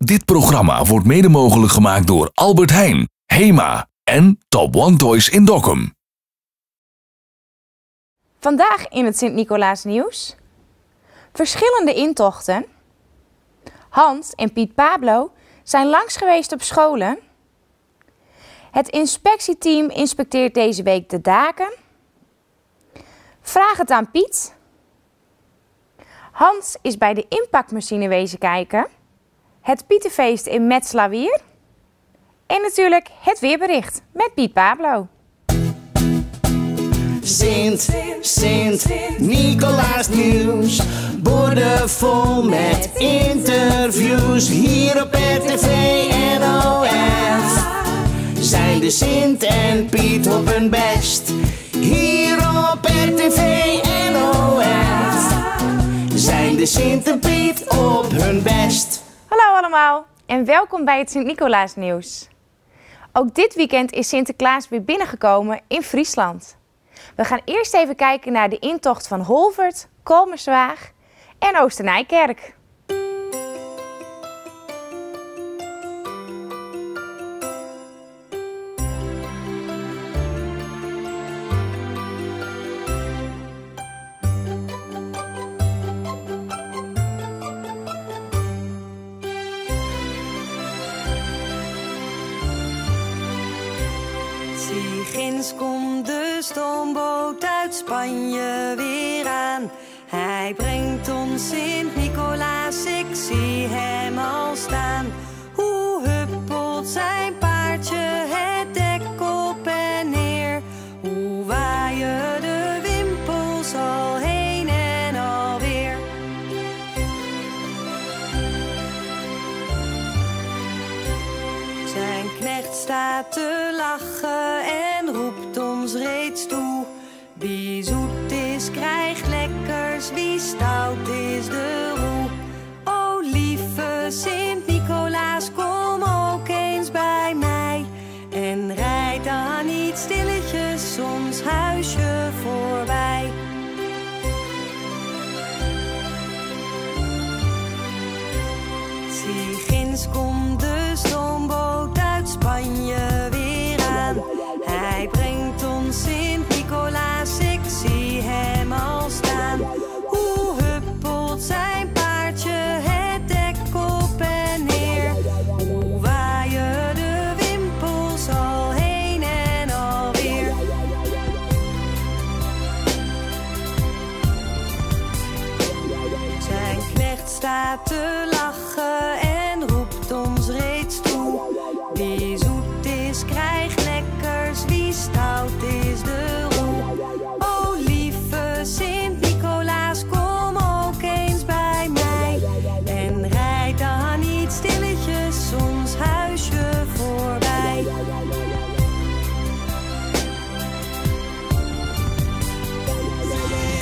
Dit programma wordt mede mogelijk gemaakt door Albert Heijn, HEMA en Top One Toys in Dokkum. Vandaag in het Sint-Nicolaas nieuws. Verschillende intochten. Hans en Piet Pablo zijn langs geweest op scholen. Het inspectieteam inspecteert deze week de daken. Vraag het aan Piet. Hans is bij de inpakmachine wezen kijken. Het Pietenfeest in Metslawier. En natuurlijk het weerbericht met Piet Pablo. Sint-Nicolaas nieuws. Borden vol met interviews. Hier op RTV NOS. Zijn de Sint en Piet op hun best. Hier op RTV NOS. Zijn de Sint en Piet op hun best. Hallo allemaal en welkom bij het Sint-Nicolaas nieuws. Ook dit weekend is Sinterklaas weer binnengekomen in Friesland. We gaan eerst even kijken naar de intocht van Holvert, Kolmerswaag en Oosternijkerk. Ginds komt de stoomboot uit Spanje weer aan. Hij brengt ons Sint-Nicolaas, ik zie hem al staan. Hoe huppelt zijn paardje het dek op en neer. Hoe waaien de wimpels al heen en alweer. Zijn knecht staat te lachen en roept ons reeds toe. Wie zoet is, krijgt lekkers, wie stout is de roe. O lieve Sint-Nicolaas, kom ook eens bij mij. En rijd dan niet stilletjes ons huisje voorbij. Zie ginds komt de stoomboot uit Spanje weer aan. Hij brengt ons Sint-Nicolaas, ik zie hem al staan. Hoe huppelt zijn paardje het dek op en neer. Hoe waaien de wimpels al heen en alweer. Zijn knecht staat te lachen en roept ons reeds toe. Wie zoet is, krijgt lekkers, wie stout is de roe. O lieve Sint-Nicolaas, kom ook eens bij mij. En rijd dan niet stilletjes ons huisje voorbij.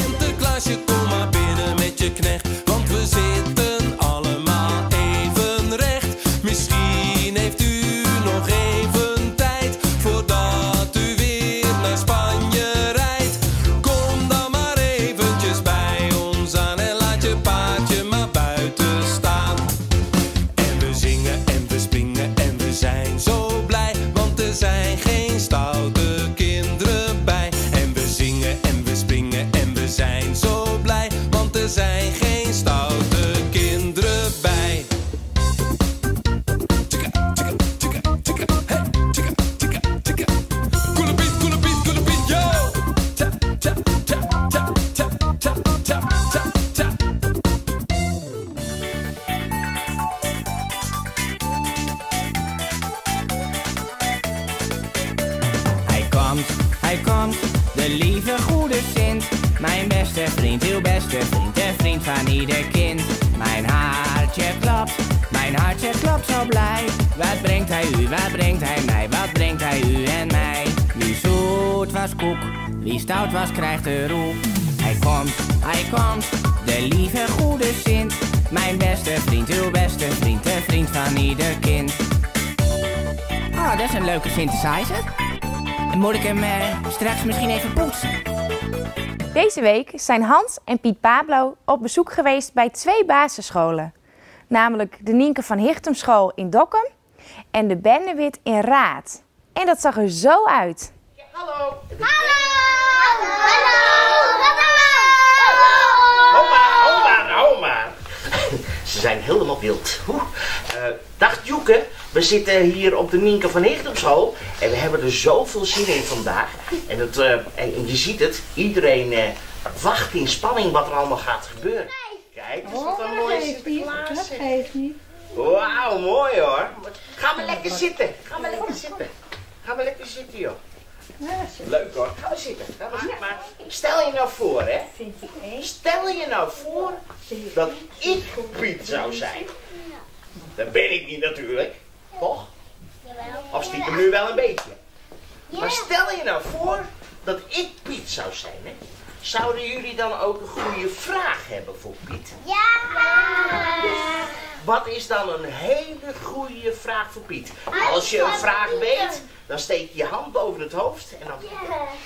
Sinterklaasje, kom maar binnen met je knecht, want we zitten allemaal even recht. Misschien heeft u nog even tijd voordat u weer naar Spanje rijdt. Kom dan maar eventjes bij ons aan en laat je paardje maar buiten staan. En we zingen en we springen en we zijn zo blij, want er zijn geen stoute kinderen bij. En we zingen en we springen en we zijn zo blij, want er zijn geen stoute kinderen bij. Koele Piet, Koele Piet, Koele Piet, yo! Ta, ta, ta, ta, ta, ta, ta, ta, ta. Hij komt, de lieve goede Sint. Mijn beste vriend, uw beste vriend, de vriend van ieder kind. Mijn hartje klopt zo blij. Wat brengt hij u, wat brengt hij mij, wat brengt hij u en mij? Wie zoet was koek, wie stout was krijgt de roe. Hij komt, de lieve goede Sint. Mijn beste vriend, uw beste vriend, de vriend van ieder kind. Oh, dat is een leuke synthesizer. En moet ik hem straks misschien even poetsen? Deze week zijn Hans en Piet Pablo op bezoek geweest bij 2 basisscholen. namelijk de Nienke van Hichtemschool in Dokkum en de Bennewit in Raad. En dat zag er zo uit. Hallo. Hallo! Hallo! Hou maar. Ze zijn helemaal wild. Dag Joeke, we zitten hier op de Nienke van Hichtemschool en we hebben er zoveel zin in vandaag. En je ziet het, iedereen wacht in spanning wat er allemaal gaat gebeuren. Kijk, is dat een mooi Sinterklaas? Dat geeft niet. Wauw, mooi hoor. Ga maar lekker zitten. Ga maar lekker zitten, joh. Leuk hoor. Ga maar zitten. Maar stel je nou voor, hè. Stel je nou voor dat ik Piet zou zijn. Dat ben ik niet natuurlijk. Toch? Of stiekem nu wel een beetje. Maar stel je nou voor dat ik Piet zou zijn, hè. Zouden jullie dan ook een goede vraag hebben voor Piet? Ja! Wat is dan een hele goede vraag voor Piet? Als je een vraag weet, dan steek je je hand boven het hoofd en dan...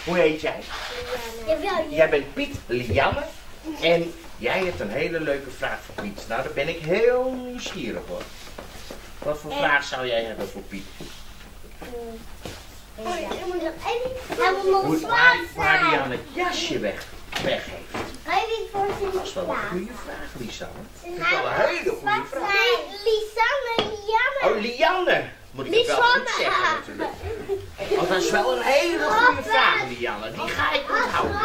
Hoe heet jij? Jij bent Piet Lianne en jij hebt een hele leuke vraag voor Piet. Nou, daar ben ik heel nieuwsgierig hoor. Wat voor vraag zou jij hebben voor Piet? Hoe waar die aan het jasje weggeeft. Dat is wel een goede vraag, Lisanne. Dat is wel een hele goede vraag. Oh, Lianne. Moet ik het wel goed zeggen natuurlijk. Oh, dat is wel een hele goede vraag, Lianne. Die ga ik onthouden.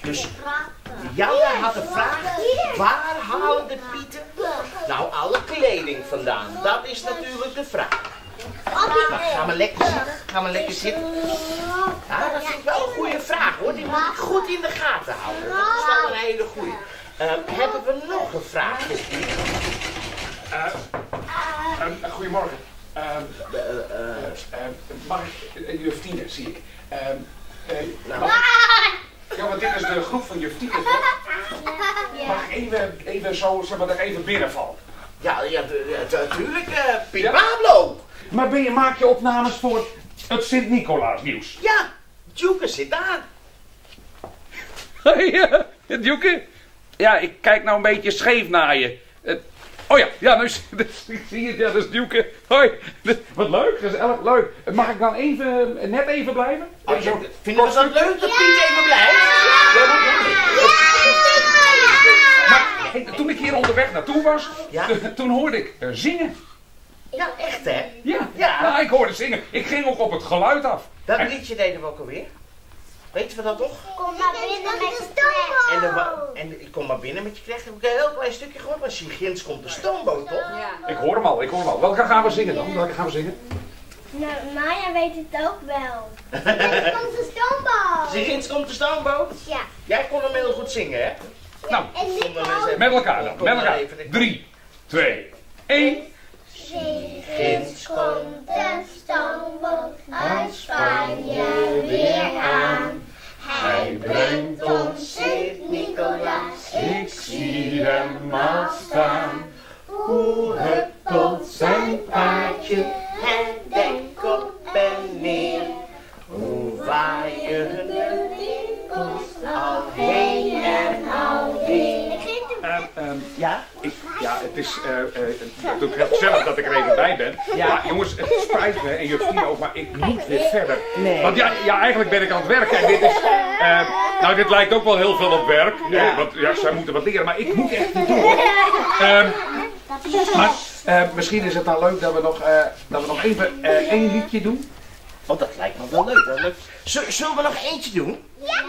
Dus Lianne had een vraag. Waar halen de Pieten nou alle kleding vandaan? Dat is natuurlijk de vraag. Nou, ga maar lekker zitten. Ja, dat vind ik wel een goede vraag hoor. Die moet ik goed in de gaten houden. Dat is wel een hele goede. Hebben we nog een vraag? Goedemorgen. Mag ik juf Tine, zie ik. Ja, maar dit is de groep van juf Tine. Mag ik even zo, zeg maar, dat ik even binnenval? Ja, natuurlijk, Piet Pablo. Maar maak je opnames voor het Sint-Nicolaas nieuws? Ja, Joeke zit daar. Hoi, Joeke. Ja, ik kijk nou een beetje scheef naar je. Oh ja, nu zie je het, ja, dat is Joeke. Hoi, wat leuk, gezellig, leuk. Mag ik dan net even blijven? Oh, vinden we dat leuk dat Piet even blijft? Maar toen ik hier onderweg naartoe was, toen hoorde ik zingen. Ja, echt hè? Ja, nou, ik hoorde zingen. Ik ging ook op het geluid af. Dat liedje deden we ook alweer. Weten we dat toch? Kom maar binnen met de stoomboot. En ik kom maar binnen met je knecht. Heb ik een heel klein stukje gehoord, maar ginds komt de stoomboot, toch? Ja. Ik hoor hem al. Welke gaan we zingen dan? Nou, Maya weet het ook wel. Ginds komt de stoomboot. Ginds komt de stoomboot? Ja. Jij kon hem heel goed zingen, hè? Nou, met elkaar dan. 3, 2, 1. Ginds komt de stoomboot uit Spanje weer aan. Hij brengt ons Sint-Nicolaas, ik zie hem al staan. Hoe huppelt zijn paardje en denk op en neer. Hoe waaien de winkels al heen en alweer. Het is natuurlijk heel gezellig dat ik er even bij ben. Ja. Maar jongens, het spijt me en Justine ook, maar ik moet weer verder. Nee. Want eigenlijk ben ik aan het werken en dit is... dit lijkt ook wel heel veel op werk. Ja. Want zij moeten wat leren, maar ik moet echt niet door. Maar misschien is het dan leuk dat we nog even één liedje doen. Oh, dat lijkt me wel leuk. Zullen we nog eentje doen? Ja!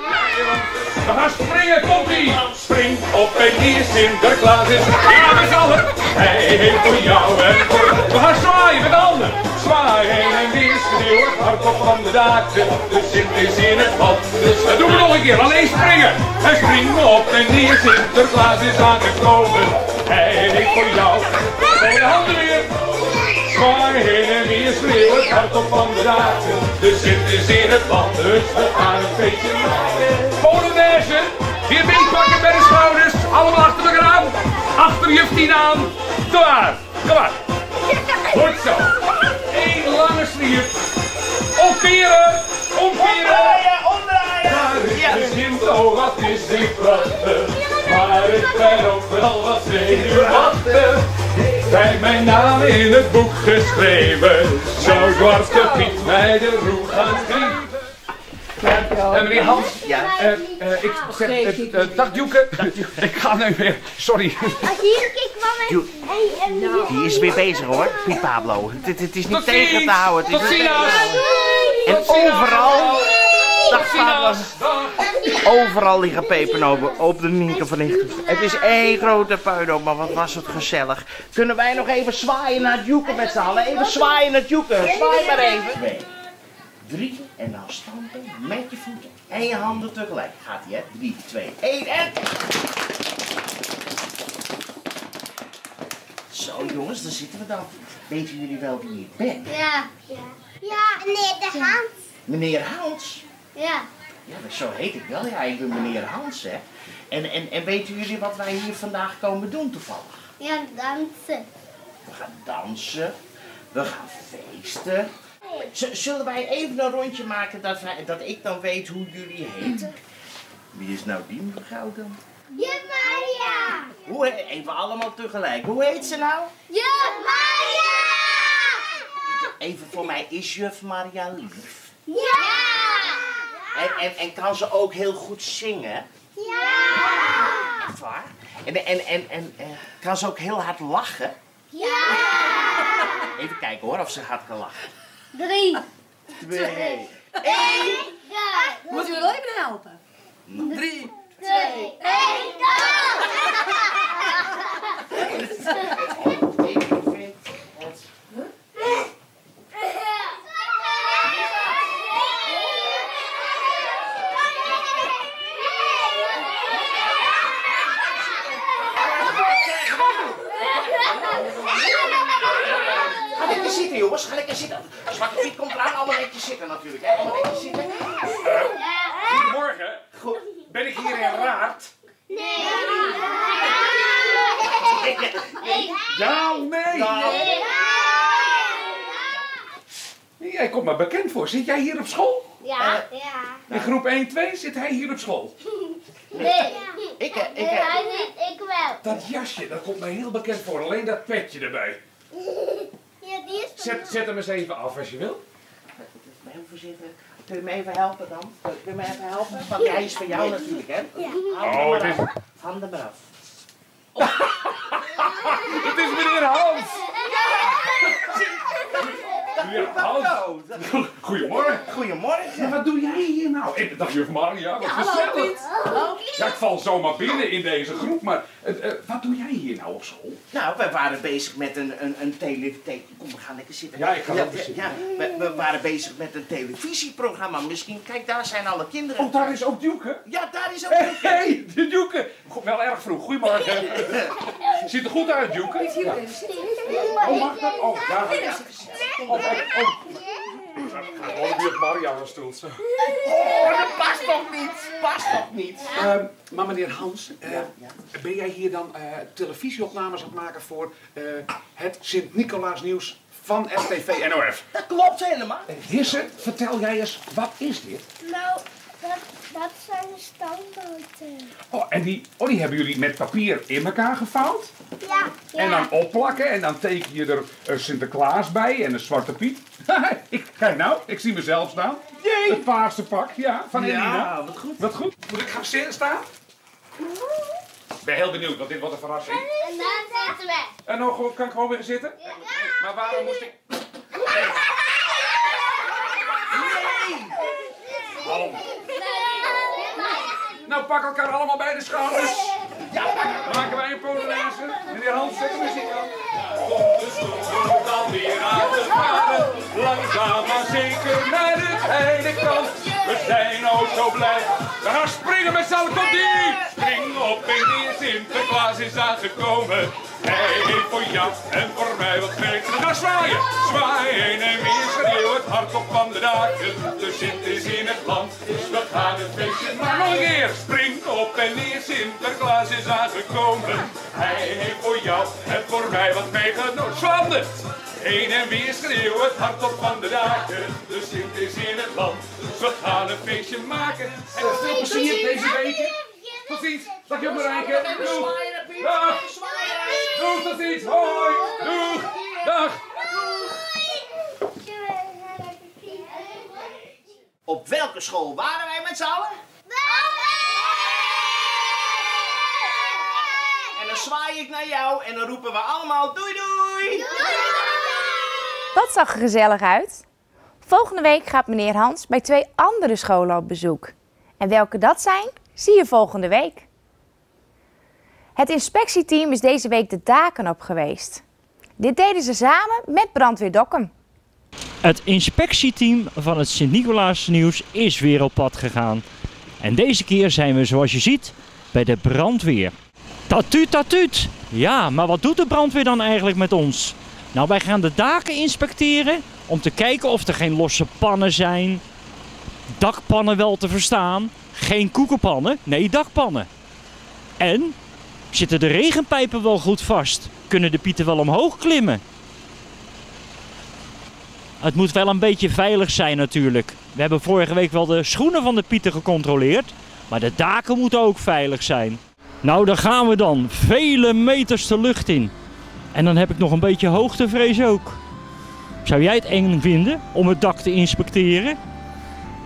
We gaan springen, komt-ie! Spring op en hier Sinterklaas is. Ja, met z'n allen! Hij heeft voor jou en voor... We gaan zwaaien met de handen! Zwaaien heen en weer, schreeuwen, hardop van de daken. De Sint is in het bad, dus dat doen we nog een keer. Alleen springen! En spring op en hier Sinterklaas is aangekomen. Hij heeft voor jou. Bij de handen weer! Zwaaien heen en weer, schreeuwen, hardop van de daken. De Sint is in het bad, dus we gaan een feestje maken. Polonaise, weer meepakken bij de schouders. Allemaal achter elkaar aan. Achter juf Tien aan. Kom maar. Goed zo. Eén lange slier. Omkeren. Omdraaien. Daar is de Sint, oh wat is dit prachtig. Maar ik ben ook wel wat zenuwachtig. Kijk, mijn naam in het boek geschreven. Zo Zwarte Piet mij de roe gaan geven. Meneer Hans, ik zeg, dag Joeke. Ik ga nu weer, sorry. Ik kwam met... Die is weer bezig hoor, Piet Pablo. Het is niet tegen te houden. Tot ziens. En overal... Dag Pablo. Overal liggen pepernoten op de Nienke van Lichten. Het is één grote puinhoop, maar wat was het gezellig. Kunnen wij nog even zwaaien naar het Joeken met z'n allen? Even zwaaien naar het Joeken. Zwaai maar even. 2, 3 en dan stampen met je voeten en je handen tegelijk. Gaat ie hè? 3, 2, 1 en... Zo jongens, daar zitten we dan. Weten jullie wel wie ik ben? Ja, meneer de Hans. Meneer Hans? Ja. Ja, zo heet ik wel. Ja, ik ben meneer Hans, hè. En weten jullie wat wij hier vandaag komen doen toevallig? Ja, dansen. We gaan dansen. We gaan feesten. Zullen wij even een rondje maken dat ik dan weet hoe jullie heten? Wie is nou die mevrouw dan? Juf Maria. Even allemaal tegelijk. Hoe heet ze nou? Juf Maria. Even voor mij, is juf Maria lief? Ja. En kan ze ook heel goed zingen? Ja. Echt waar? En kan ze ook heel hard lachen? Ja. Even kijken hoor, of ze hard kan lachen. 3, 2, 1. Moet u wel even helpen? 3, 2, 1, Ga lekker zitten jongens, ga lekker zitten. Zwarte Piet komt eraan, allemaal netjes zitten natuurlijk. Hè? Allemaal netjes zitten. Goedemorgen. Ben ik hier in Raad? Nee. Ja of nee? Jij komt me bekend voor. Zit jij hier op school? Ja. In groep 1, 2 zit hij hier op school. Nee. Ik wel. Dat jasje, dat komt mij heel bekend voor. Alleen dat petje erbij. Ja, die is Zet hem eens even af als je wil. Heel voorzichtig. Kun je me even helpen dan? Kun je me even helpen? Want hij is van jou natuurlijk, hè? Oh, het is... Handen maar af. Het is meneer Hans. Meneer Hans. Goedemorgen. Goedemorgen. Maar wat doe jij hier nou? Dag juf Maria, wat gezellig. Ja, ik val zomaar binnen in deze groep, maar wat doe jij hier nou op school? Nou, we waren bezig met een Kom, we gaan lekker zitten. Ja, ik ga ook zitten. Ja, we waren bezig met een televisieprogramma. Misschien, kijk, daar zijn alle kinderen. Oh, daar is ook Duke. Ja, daar is ook Duke. Hey, de Duke. Wel erg vroeg. Goedemorgen. Ziet er goed uit, Duke. Ja. Oh, mag dat? Oh, ja. Oh. Ga gewoon op juf Maria gaan stoel. Oh, dat past toch niet? Maar meneer Hans, ben jij hier dan televisieopnames aan het maken voor het Sint-Nicolaasnieuws van RTV NOF? Dat klopt helemaal. Hisse, vertel jij eens, wat is dit? Nou, dat zijn de stoomboten. Oh, en die hebben jullie met papier in elkaar gevouwd? Ja. En dan opplakken en dan teken je er Sinterklaas bij en een Zwarte Piet. Kijk nou, ik zie mezelf staan. Jee. Het paarse pak, ja, van Elina. Ja, wat goed. Moet ik gaan staan? Ik ben heel benieuwd, want dit wordt een verrassing. En dan zitten we. En nou kan ik gewoon weer zitten? Ja. Maar waarom moest ik... Waarom? Nou, pak elkaar allemaal bij de schouders. Ja, maken wij een polonaise. Meneer Hans, zet de muziek aan. Komt de stoel dan weer aan de varen. Langzaam maar zeker naar de heidekant. We zijn ook zo blij. We gaan springen met z'n allen, komt ie! Spring op en neer, Sinterklaas is aangekomen. Hij heeft voor jou en voor mij wat gekregen. We gaan zwaaien, zwaaien en weer schreeuwen het hardop van de daken. De Sint is in het land, dus we gaan het feestje maar nog een keer. Spring op en neer, Sinterklaas is aangekomen. Hij heeft voor jou en voor mij wat meegenomen. Zwanden! Heen en weer schreeuwen het hardop van de daken. De Sint is in het land, dus we gaan een feestje maken. En veel plezier deze week. Tot ziens. Dag Jan Marijke. Doei. Dag. Doeg, tot ziens. Hoi. Doeg. Dag. Op welke school waren wij met z'n allen? En dan zwaai ik naar jou en dan roepen we allemaal doei doei! Dat zag er gezellig uit. Volgende week gaat meneer Hans bij 2 andere scholen op bezoek. En welke dat zijn, zie je volgende week. Het inspectieteam is deze week de daken op geweest. Dit deden ze samen met Brandweer Dokkum. Het inspectieteam van het Sint-Nicolaasnieuws is weer op pad gegaan. En deze keer zijn we, zoals je ziet, bij de brandweer. Tatuut, tatuut! Ja, maar wat doet de brandweer dan eigenlijk met ons? Nou, wij gaan de daken inspecteren om te kijken of er geen losse pannen zijn. Dakpannen wel te verstaan. Geen koekenpannen, nee, dakpannen. En zitten de regenpijpen wel goed vast? Kunnen de pieten wel omhoog klimmen? Het moet wel een beetje veilig zijn natuurlijk. We hebben vorige week wel de schoenen van de pieten gecontroleerd. Maar de daken moeten ook veilig zijn. Nou, daar gaan we dan. Vele meters de lucht in. En dan heb ik nog een beetje hoogtevrees ook. Zou jij het eng vinden om het dak te inspecteren?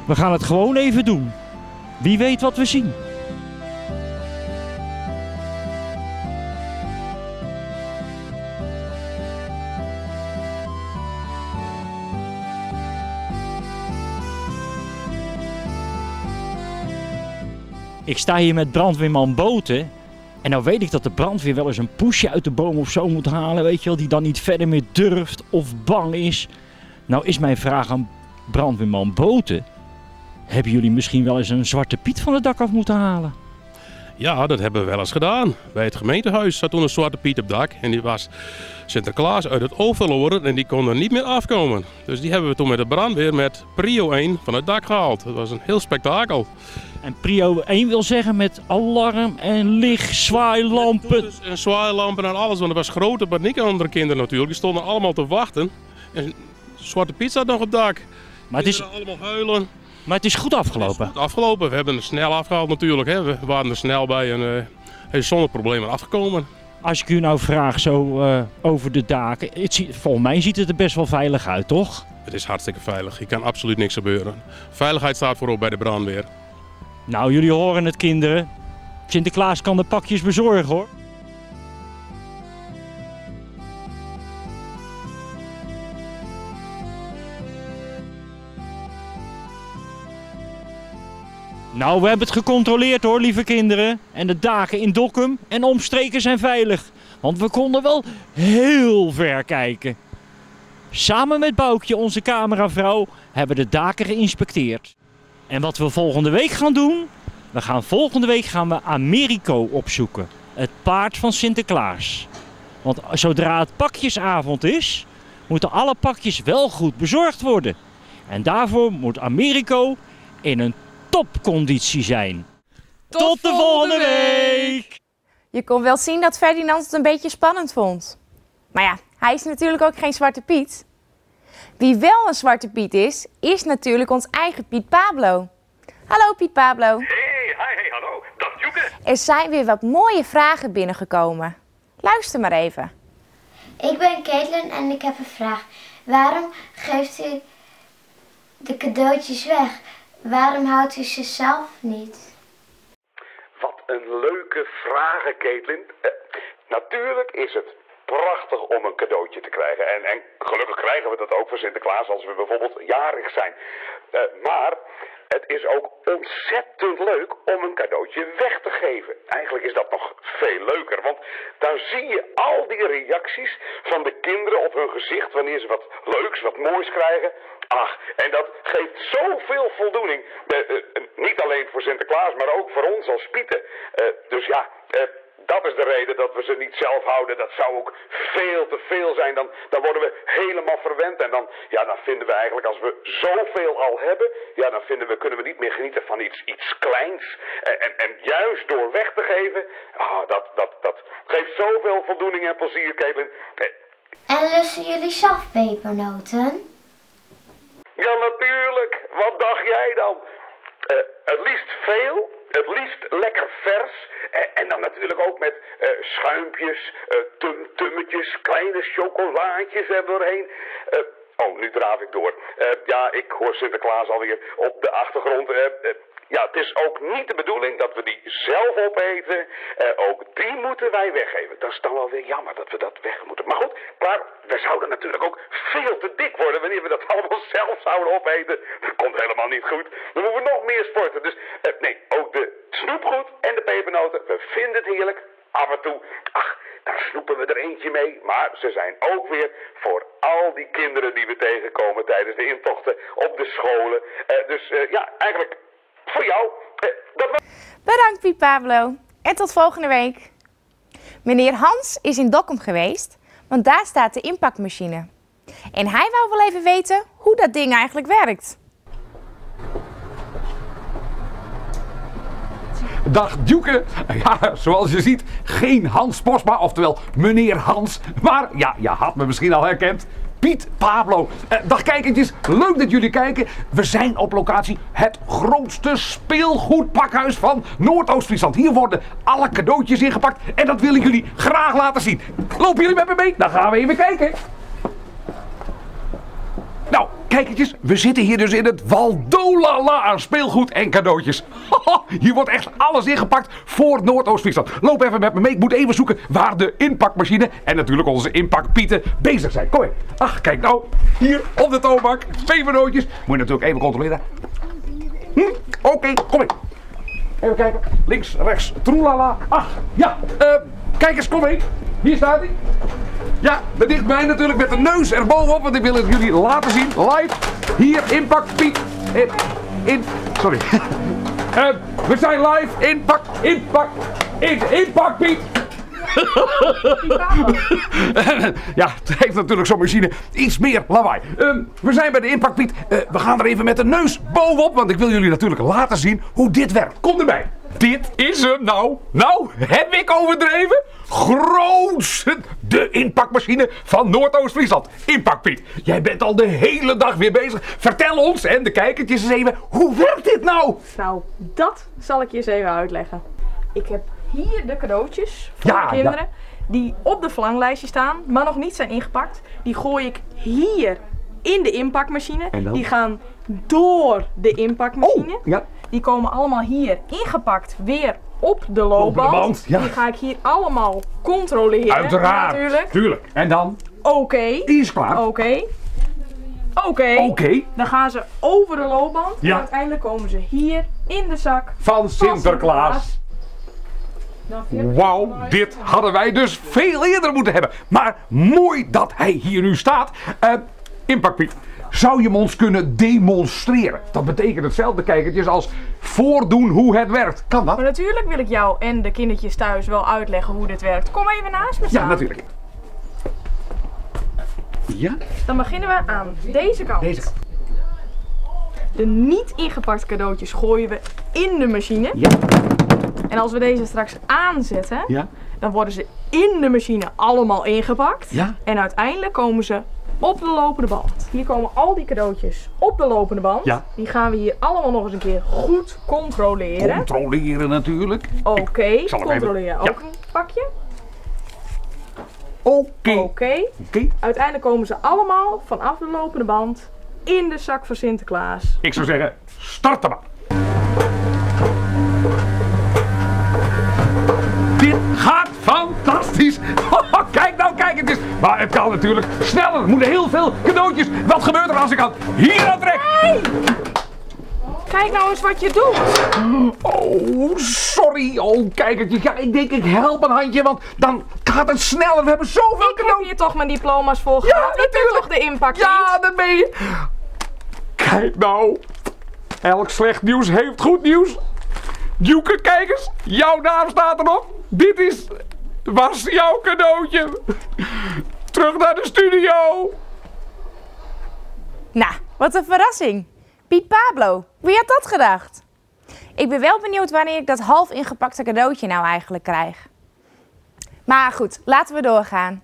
We gaan het gewoon even doen. Wie weet wat we zien. Ik sta hier met brandweerman Boten. En nou weet ik dat de brandweer wel eens een poesje uit de boom of zo moet halen, weet je wel, die dan niet verder meer durft of bang is. Nou is mijn vraag aan brandweerman Boten. Hebben jullie misschien wel eens een Zwarte Piet van het dak af moeten halen? Ja, dat hebben we wel eens gedaan. Bij het gemeentehuis zat toen een Zwarte Piet op het dak. En die was Sinterklaas uit het oog verloren en die kon er niet meer afkomen. Dus die hebben we toen met de brandweer met prio 1 van het dak gehaald. Dat was een heel spektakel. En prio 1 wil zeggen met alarm en licht, zwaailampen. En zwaailampen en alles, want er was grote paniek aan andere kinderen natuurlijk. Die stonden allemaal te wachten. En Zwarte Piet zat nog op het dak. Maar het is allemaal huilen. Maar het is goed afgelopen. Het is goed afgelopen. We hebben het snel afgehaald natuurlijk. Hè. We waren er snel bij en hij is zonder problemen afgekomen. Als ik u nou vraag zo over de daken, volgens mij ziet het er best wel veilig uit, toch? Het is hartstikke veilig. Hier kan absoluut niks gebeuren. Veiligheid staat voorop bij de brandweer. Nou, jullie horen het, kinderen. Sinterklaas kan de pakjes bezorgen, hoor. Nou, we hebben het gecontroleerd hoor, lieve kinderen. En de daken in Dokkum en omstreken zijn veilig. Want we konden wel heel ver kijken. Samen met Boukje, onze cameravrouw, hebben we de daken geïnspecteerd. En wat we volgende week gaan doen? Volgende week gaan we Americo opzoeken. Het paard van Sinterklaas. Want zodra het pakjesavond is, moeten alle pakjes wel goed bezorgd worden. En daarvoor moet Americo in een topconditie zijn. Tot de volgende week! Je kon wel zien dat Ferdinand het een beetje spannend vond. Maar ja, hij is natuurlijk ook geen Zwarte Piet. Wie wel een Zwarte Piet is natuurlijk ons eigen Piet Pablo. Hallo Piet Pablo. Hey, hallo. Dag Joeke. Er zijn weer wat mooie vragen binnengekomen. Luister maar even. Ik ben Caitlin en ik heb een vraag. Waarom geeft u de cadeautjes weg? Waarom houdt u ze zelf niet? Wat een leuke vragen, Caitlin. Natuurlijk is het prachtig om een cadeautje te krijgen. En gelukkig krijgen we dat ook voor Sinterklaas als we bijvoorbeeld jarig zijn. Maar het is ook ontzettend leuk om een cadeautje weg te geven. Eigenlijk is dat nog veel leuker, want dan zie je al die reacties van de kinderen op hun gezicht wanneer ze wat leuks, wat moois krijgen. Ach, en dat geeft zoveel voldoening. Niet alleen voor Sinterklaas, maar ook voor ons als Pieten. Dus ja, dat is de reden dat we ze niet zelf houden. Dat zou ook veel te veel zijn. Dan worden we helemaal verwend. En dan vinden we eigenlijk, als we zoveel al hebben, kunnen we niet meer genieten van iets kleins. En juist door weg te geven, dat geeft zoveel voldoening en plezier, Caitlin. En lusten jullie zelf pepernoten? Ja, natuurlijk. Wat dacht jij dan? Het liefst veel het liefst lekker vers. En dan natuurlijk ook met schuimpjes, tumtummetjes, kleine chocolaatjes erdoorheen. Oh, nu draaf ik door. Ja, ik hoor Sinterklaas alweer op de achtergrond. Ja, het is ook niet de bedoeling dat we die zelf opeten. Ook die moeten wij weggeven. Dat is dan wel weer jammer dat we dat weg moeten. Maar goed, maar we zouden natuurlijk ook veel te dik worden wanneer we dat allemaal zelf zouden opeten. Dat komt helemaal niet goed. Dan moeten we nog meer sporten. Dus nee, ook de snoepgoed en de pepernoten. We vinden het heerlijk. Af en toe, ach, daar snoepen we er eentje mee. Maar ze zijn ook weer voor al die kinderen die we tegenkomen tijdens de intochten op de scholen. Dus ja, eigenlijk voor jou. Bedankt Piet Pablo en tot volgende week. Meneer Hans is in Dokkum geweest, want daar staat de inpakmachine. En hij wou wel even weten hoe dat ding eigenlijk werkt. Dag Djoeke. Ja, zoals je ziet, geen Hans Posma, oftewel meneer Hans. Maar ja, je had me misschien al herkend. Piet Pablo. Dag kijkertjes, leuk dat jullie kijken. We zijn op locatie het grootste speelgoedpakhuis van Noordoost-Friesland. Hier worden alle cadeautjes ingepakt en dat willen jullie graag laten zien. Lopen jullie met me mee? Dan gaan we even kijken. Nou, kijkertjes, we zitten hier dus in het Waldolala aan speelgoed en cadeautjes. Hier wordt echt alles ingepakt voor Noordoost-Friesland. Loop even met me mee, ik moet even zoeken waar de inpakmachine en natuurlijk onze inpakpieten bezig zijn. Kom even. Ach, kijk nou, hier op de toonbank, pepernootjes. Moet je natuurlijk even controleren. Oké, kom in. Even kijken, links, rechts, troelala. Ach, ja, kijk eens, kom even. Hier staat hij. Ja, de dichtbij natuurlijk met de neus erbovenop, want ik wil het jullie laten zien, live. Hier, inpakpiet. Sorry. We zijn live, inpakpiet. Ja, het heeft natuurlijk zo'n machine iets meer lawaai. We zijn bij de inpakpiet. We gaan er even met de neus bovenop, want ik wil jullie natuurlijk laten zien hoe dit werkt. Kom erbij. Dit is hem nou. Nou, heb ik overdreven? Grootste, de inpakmachine van Noordoost-Friesland. Inpakpiet, jij bent al de hele dag weer bezig. Vertel ons en de kijkertjes eens even, hoe werkt dit nou? Nou, dat zal ik je eens even uitleggen. Ik heb hier de cadeautjes voor de kinderen die op de verlanglijstje staan, maar nog niet zijn ingepakt. Die gooi ik hier in de inpakmachine. Die gaan door de inpakmachine. Oh, ja. Die komen allemaal hier ingepakt weer op de loopband. Ja. Die ga ik hier allemaal controleren. Uiteraard, natuurlijk. Tuurlijk. En dan? Oké. Die is klaar. Oké. Dan gaan ze over de loopband. Ja. En uiteindelijk komen ze hier in de zak van Sinterklaas. Wauw, dit hadden wij dus veel eerder moeten hebben. Maar mooi dat hij hier nu staat. Inpakpiet, zou je hem ons kunnen demonstreren? Dat betekent hetzelfde, kijkertjes, als voordoen hoe het werkt. Kan dat? Maar natuurlijk wil ik jou en de kindertjes thuis wel uitleggen hoe dit werkt. Kom even naast me staan. Ja, natuurlijk. Ja? Dan beginnen we aan deze kant. Deze kant. De niet ingepakte cadeautjes gooien we in de machine. Ja. En als we deze straks aanzetten, dan worden ze in de machine allemaal ingepakt. Ja. En uiteindelijk komen ze op de lopende band. Hier komen al die cadeautjes op de lopende band. Ja. Die gaan we hier allemaal nog eens een keer goed controleren. Controleren natuurlijk. Oké, controleren ook een pakje. Oké. Uiteindelijk komen ze allemaal vanaf de lopende band in de zak van Sinterklaas. Ik zou zeggen, start de maar. Dit gaat fantastisch. Kijk nou, kijk het is. Maar het kan natuurlijk sneller. Er moeten heel veel cadeautjes. Wat gebeurt er als ik aan hier aan trek? Hey! Kijk nou eens wat je doet. Oh, sorry. Oh, kijkertje. Ja, ik denk ik help een handje, want dan gaat het sneller. We hebben zoveel cadeautjes. Ik heb hier toch mijn diploma's voor gehad. Ik ben toch de impact. Ja, dat ben je. Kijk nou. Elk slecht nieuws heeft goed nieuws. Djoeke, kijk eens. Jouw naam staat erop. Dit was jouw cadeautje. Terug naar de studio. Nou, wat een verrassing. Piet Pablo, wie had dat gedacht? Ik ben wel benieuwd wanneer ik dat half ingepakte cadeautje nou eigenlijk krijg. Maar goed, laten we doorgaan.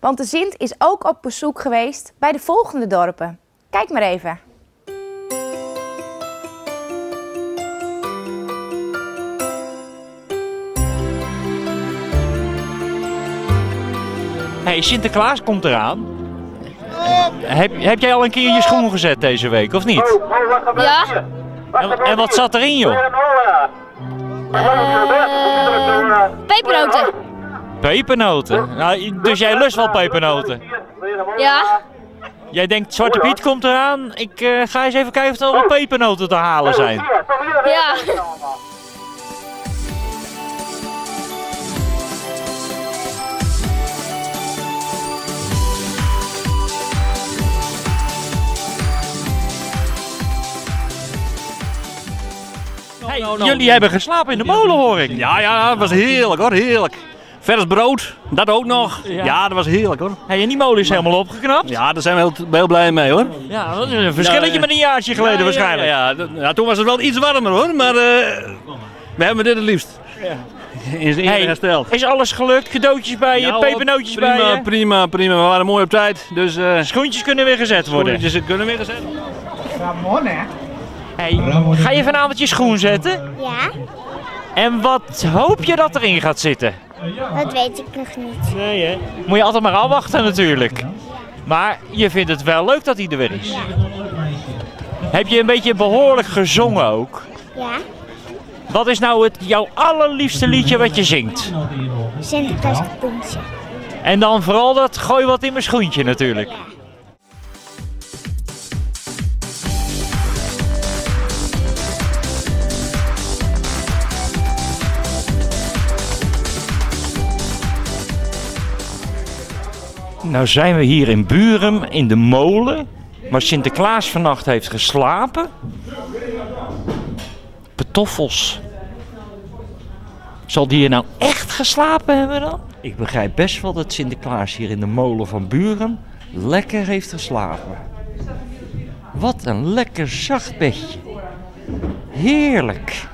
Want de Sint is ook op bezoek geweest bij de volgende dorpen. Kijk maar even. Hey, Sinterklaas komt eraan. Heb jij al een keer je schoen gezet deze week, of niet? Ja. En wat zat erin, joh? Pepernoten. Pepernoten? Nou, dus jij lust wel pepernoten? Ja. Jij denkt, Zwarte Piet komt eraan. Ik ga eens even kijken of er wel pepernoten te halen zijn. Ja. Hey, jullie hebben geslapen in de molen, hoor ik. Ja, dat was heerlijk hoor, heerlijk. Vers brood, dat ook nog. Ja, dat was heerlijk hoor. Hey, en die molen is helemaal opgeknapt? Ja, daar zijn we heel blij mee hoor. Ja, dat is een verschilletje met een jaartje geleden waarschijnlijk. Ja, toen was het wel iets warmer hoor, maar we hebben dit het liefst. Ja. Is hersteld. Is alles gelukt? Cadeautjes bij je, pepernootjes bij je? Prima. We waren mooi op tijd. Dus, schoentjes kunnen weer gezet worden. Schoentjes kunnen weer gezet worden. Ramon, hè? Hey, ga je vanavond je schoen zetten? Ja. En wat hoop je dat erin gaat zitten? Dat weet ik nog niet. Nee, hè? Moet je altijd maar afwachten natuurlijk. Maar je vindt het wel leuk dat hij er weer is. Ja. Heb je een beetje behoorlijk gezongen ook? Ja. Wat is nou jouw allerliefste liedje wat je zingt? Sinterklaas kapoentje. En dan vooral dat gooi wat in mijn schoentje natuurlijk. Ja. Nou zijn we hier in Burum in de molen, waar Sinterklaas vannacht heeft geslapen. Petoffels. Zal die hier nou echt geslapen hebben dan? Ik begrijp best wel dat Sinterklaas hier in de molen van Burum lekker heeft geslapen. Wat een lekker zacht bedje. Heerlijk.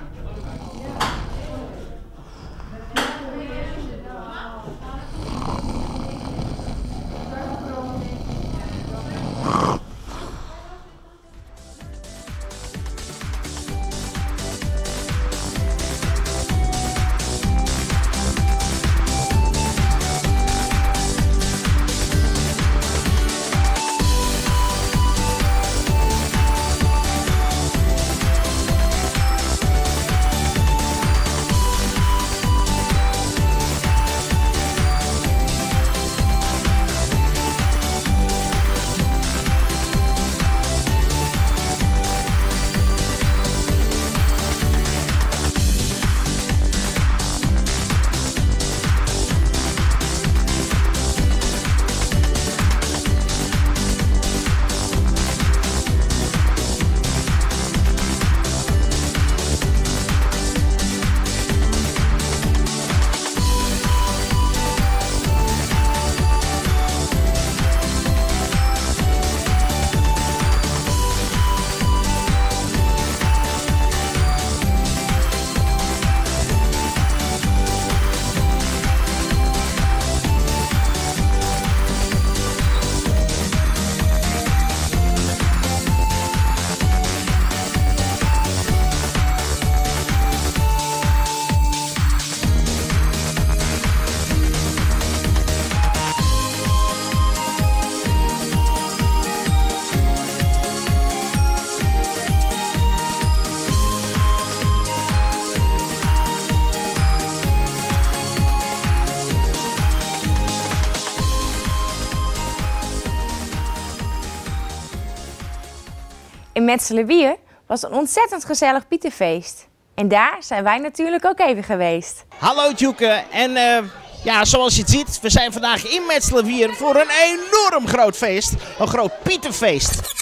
In Metselenwier was een ontzettend gezellig Pieterfeest. En daar zijn wij natuurlijk ook even geweest. Hallo Tjoeke en ja, zoals je het ziet, we zijn vandaag in Metselenwier voor een enorm groot feest. Een groot Pieterfeest.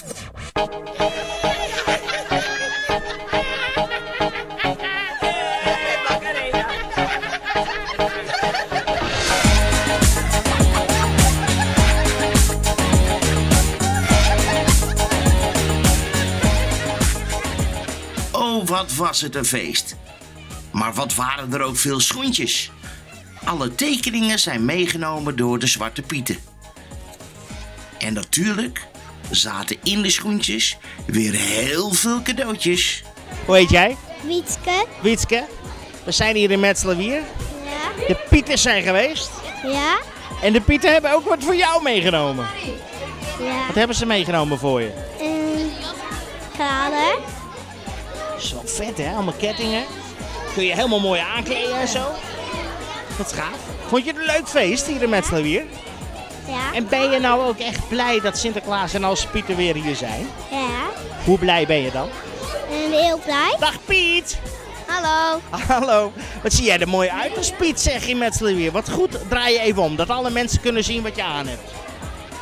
Oh, wat was het een feest. Maar wat waren er ook veel schoentjes. Alle tekeningen zijn meegenomen door de Zwarte Pieten. En natuurlijk zaten in de schoentjes weer heel veel cadeautjes. Hoe heet jij? Wietske. Wietske. We zijn hier in Metselenwier. Ja. De Pieters zijn geweest. Ja. En de Pieten hebben ook wat voor jou meegenomen. Ja. Wat hebben ze meegenomen voor je? Graden. Dat is wel vet, hè? Allemaal kettingen. Kun je helemaal mooi aankleden en zo. Dat is gaaf. Vond je het een leuk feest hier in Metselwier? Ja. En ben je nou ook echt blij dat Sinterklaas en als Pieten weer hier zijn? Ja. Hoe blij ben je dan? Heel blij. Dag Piet! Hallo. Hallo. Wat zie jij er mooi uit als Piet, zeg in Metselwier. Wat goed, draai je even om, dat alle mensen kunnen zien wat je aan hebt.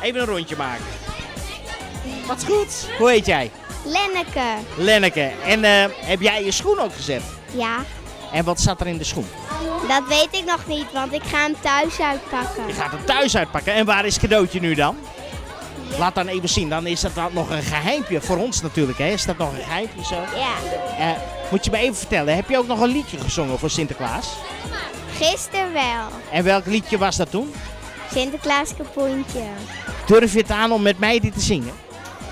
Even een rondje maken. Wat goed. Hoe heet jij? Lenneke. Lenneke. En heb jij je schoen ook gezet? Ja. En wat zat er in de schoen? Dat weet ik nog niet, want ik ga hem thuis uitpakken. Je gaat hem thuis uitpakken. En waar is het cadeautje nu dan? Laat dan even zien. Dan is dat dan nog een geheimpje. Voor ons natuurlijk, hè? Is dat nog een geheimpje zo? Ja. Moet je me even vertellen, heb je ook nog een liedje gezongen voor Sinterklaas? Gisteren wel. En welk liedje was dat toen? Sinterklaas kapoentje. Durf je het aan om met mij dit te zingen?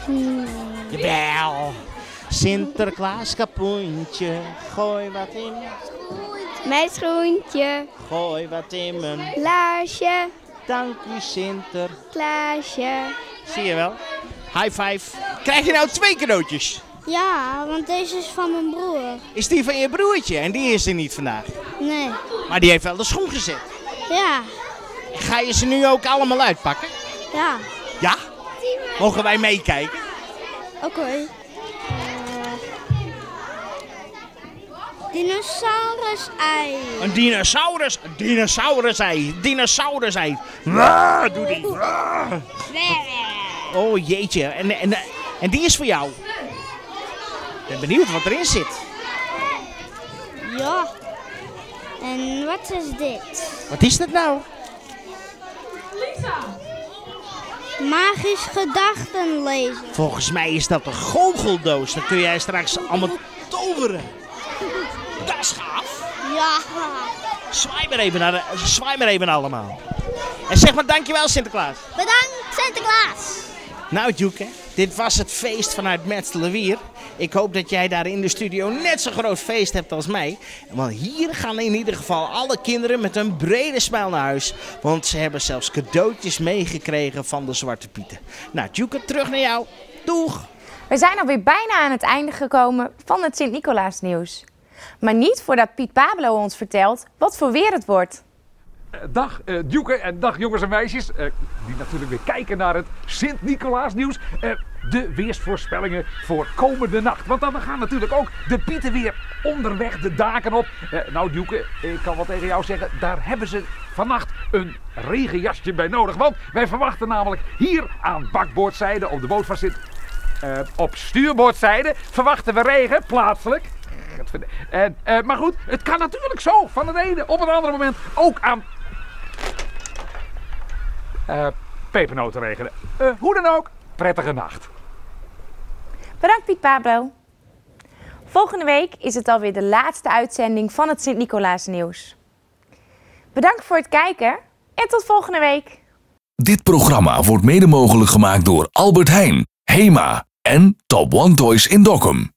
Hmm. Jawel. Sinterklaas kapoentje, gooi wat in. Mijn schoentje. Gooi wat in mijn laarsje. Dank u Sinterklaasje. Zie je wel? High five. Krijg je nou 2 cadeautjes? Ja, want deze is van mijn broer. Is die van je broertje en die is er niet vandaag? Nee. Maar die heeft wel de schoen gezet. Ja. Ga je ze nu ook allemaal uitpakken? Ja. Ja? Mogen wij meekijken? Oké. Dinosaurus-ei. Een dinosaurus? Een dinosaurus-ei. Dinosaurus-ei. Doe die. Oh jeetje. En die is voor jou. Ik ben benieuwd wat erin zit. Ja. En wat is dit? Wat is dat nou? Lisa. Magisch gedachten lezen. Volgens mij is dat een goocheldoos. Dan kun jij straks allemaal toveren. Dat is gaaf. Ja. Zwaai maar even allemaal. En zeg maar dankjewel Sinterklaas. Bedankt Sinterklaas. Nou Djoeke, dit was het feest vanuit Metselwier. Ik hoop dat jij daar in de studio net zo'n groot feest hebt als mij. Want hier gaan in ieder geval alle kinderen met een brede smile naar huis. Want ze hebben zelfs cadeautjes meegekregen van de Zwarte Pieten. Nou Djoeke, terug naar jou. Doeg! We zijn alweer bijna aan het einde gekomen van het Sint-Nicolaas nieuws. Maar niet voordat Piet Pablo ons vertelt wat voor weer het wordt. Dag Djoeke en dag jongens en meisjes, die natuurlijk weer kijken naar het Sint-Nicolaas nieuws. De weersvoorspellingen voor komende nacht. Want dan gaan natuurlijk ook de Pieten weer onderweg de daken op. Nou Djoeke, ik kan wel tegen jou zeggen, daar hebben ze vannacht een regenjasje bij nodig. Want wij verwachten namelijk hier aan bakboordzijde op de boot van Sint... op stuurboordzijde verwachten we regen, plaatselijk. Maar goed, het kan natuurlijk zo van het ene op het andere moment ook aan pepernoten regenen. Hoe dan ook, prettige nacht. Bedankt Piet Pablo. Volgende week is het alweer de laatste uitzending van het Sint-Nicolaas nieuws. Bedankt voor het kijken en tot volgende week. Dit programma wordt mede mogelijk gemaakt door Albert Heijn, HEMA en Top One Toys in Dokkum.